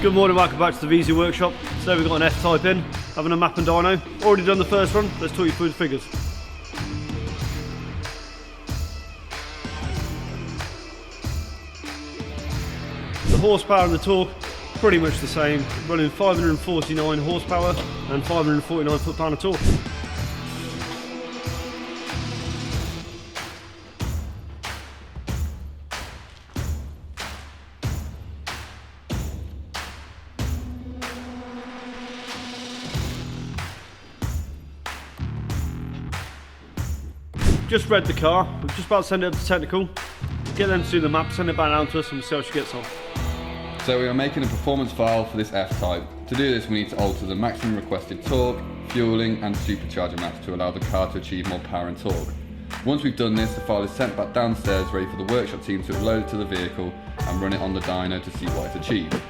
Good morning, welcome back to the VIEZU workshop. Today we've got an F-type in, having a map and dyno. Already done the first run, let's talk you through the figures. The horsepower and the torque, pretty much the same. Running 549 horsepower and 549 foot-pound of torque. Just read the car, we're just about to send it up to technical, get them to do the map, send it back down to us and we'll see how she gets on. So we are making a performance file for this F-type. To do this we need to alter the maximum requested torque, fueling and supercharger maps to allow the car to achieve more power and torque. Once we've done this, the file is sent back downstairs ready for the workshop team to upload it to the vehicle and run it on the dyno to see what it's achieved.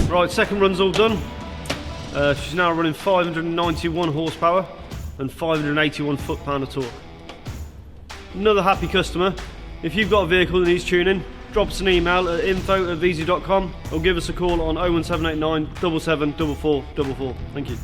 Right, second run's all done. She's now running 591 horsepower and 581 foot-pound of torque. Another happy customer. If you've got a vehicle that needs tuning, drop us an email at info@viezu.com or give us a call on 01789 77 44 44. Thank you.